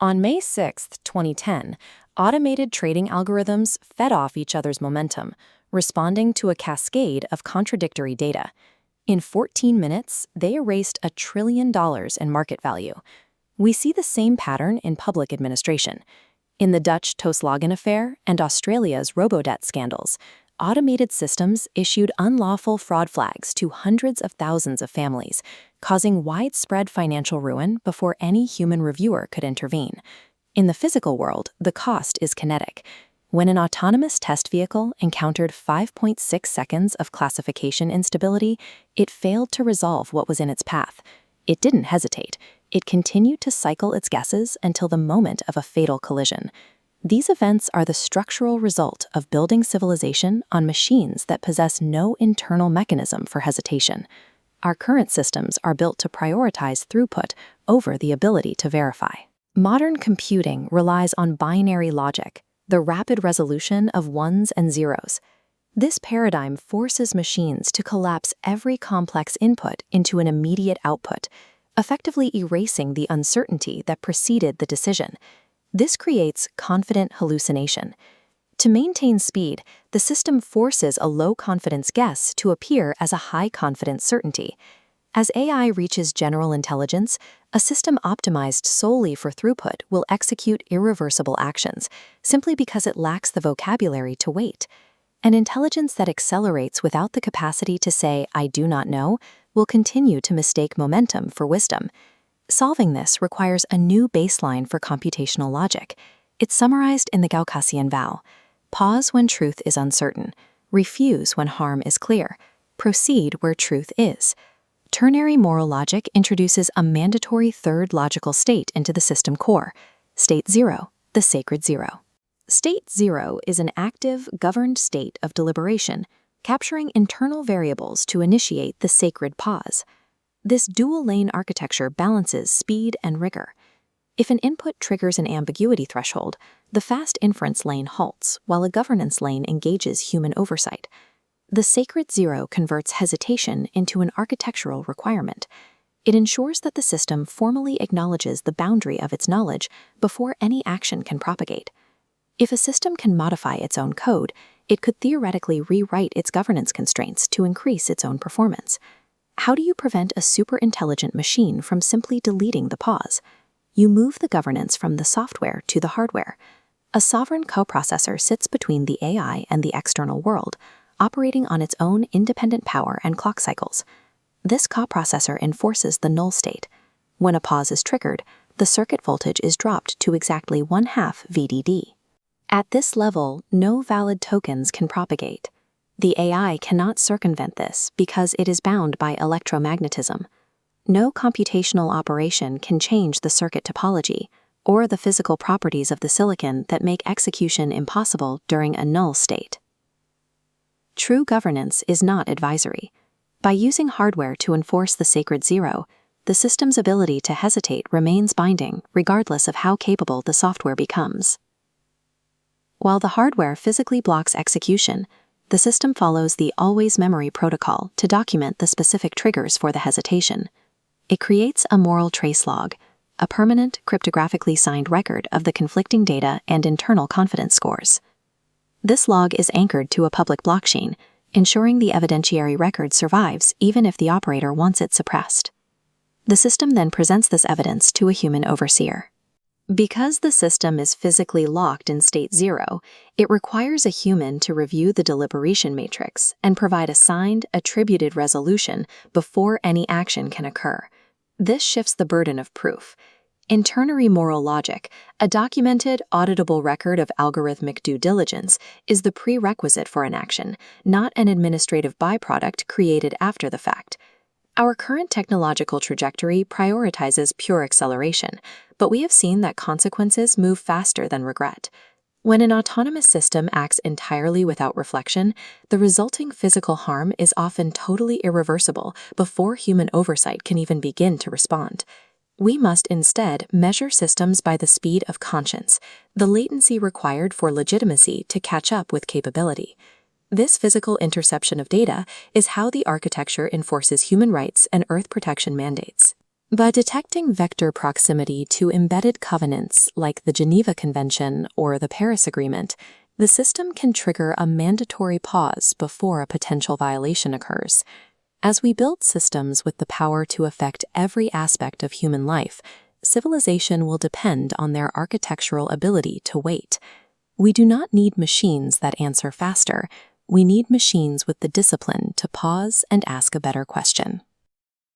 On May 6, 2010, automated trading algorithms fed off each other's momentum, responding to a cascade of contradictory data. In 14 minutes, they erased $1 trillion in market value. We see the same pattern in public administration. In the Dutch Toeslagen affair and Australia's robo-debt scandals, automated systems issued unlawful fraud flags to hundreds of thousands of families, causing widespread financial ruin before any human reviewer could intervene. In the physical world, the cost is kinetic. When an autonomous test vehicle encountered 5.6 seconds of classification instability, it failed to resolve what was in its path. It didn't hesitate. It continued to cycle its guesses until the moment of a fatal collision. These events are the structural result of building civilization on machines that possess no internal mechanism for hesitation. Our current systems are built to prioritize throughput over the ability to verify. Modern computing relies on binary logic, the rapid resolution of ones and zeros. This paradigm forces machines to collapse every complex input into an immediate output, effectively erasing the uncertainty that preceded the decision. This creates confident hallucination. To maintain speed, the system forces a low-confidence guess to appear as a high-confidence certainty. As AI reaches general intelligence, a system optimized solely for throughput will execute irreversible actions, simply because it lacks the vocabulary to wait. An intelligence that accelerates without the capacity to say, "I do not know," will continue to mistake momentum for wisdom. Solving this requires a new baseline for computational logic. It's summarized in the Goukassian vow: pause when truth is uncertain, refuse when harm is clear, proceed where truth is. Ternary moral logic introduces a mandatory third logical state into the system core, state 0, the sacred zero. State 0 is an active, governed state of deliberation, capturing internal variables to initiate the sacred pause. This dual-lane architecture balances speed and rigor. If an input triggers an ambiguity threshold, the fast inference lane halts, while a governance lane engages human oversight. The sacred zero converts hesitation into an architectural requirement. It ensures that the system formally acknowledges the boundary of its knowledge before any action can propagate. If a system can modify its own code, it could theoretically rewrite its governance constraints to increase its own performance. How do you prevent a super-intelligent machine from simply deleting the pause? You move the governance from the software to the hardware. A sovereign coprocessor sits between the AI and the external world, operating on its own independent power and clock cycles. This coprocessor enforces the null state. When a pause is triggered, the circuit voltage is dropped to exactly 1/2 VDD. At this level, no valid tokens can propagate. The AI cannot circumvent this because it is bound by electromagnetism. No computational operation can change the circuit topology or the physical properties of the silicon that make execution impossible during a null state. True governance is not advisory. By using hardware to enforce the sacred zero, the system's ability to hesitate remains binding regardless of how capable the software becomes. While the hardware physically blocks execution, the system follows the always memory protocol to document the specific triggers for the hesitation. It creates a moral trace log, a permanent cryptographically signed record of the conflicting data and internal confidence scores. This log is anchored to a public blockchain, ensuring the evidentiary record survives even if the operator wants it suppressed. The system then presents this evidence to a human overseer. Because the system is physically locked in state 0, it requires a human to review the deliberation matrix and provide a signed, attributed resolution before any action can occur. This shifts the burden of proof. In ternary moral logic, a documented, auditable record of algorithmic due diligence is the prerequisite for an action, not an administrative byproduct created after the fact. Our current technological trajectory prioritizes pure acceleration, but we have seen that consequences move faster than regret. When an autonomous system acts entirely without reflection, the resulting physical harm is often totally irreversible before human oversight can even begin to respond. We must instead measure systems by the speed of conscience, the latency required for legitimacy to catch up with capability. This physical interception of data is how the architecture enforces human rights and Earth protection mandates. By detecting vector proximity to embedded covenants like the Geneva Convention or the Paris Agreement, the system can trigger a mandatory pause before a potential violation occurs. As we build systems with the power to affect every aspect of human life, civilization will depend on their architectural ability to wait. We do not need machines that answer faster. We need machines with the discipline to pause and ask a better question.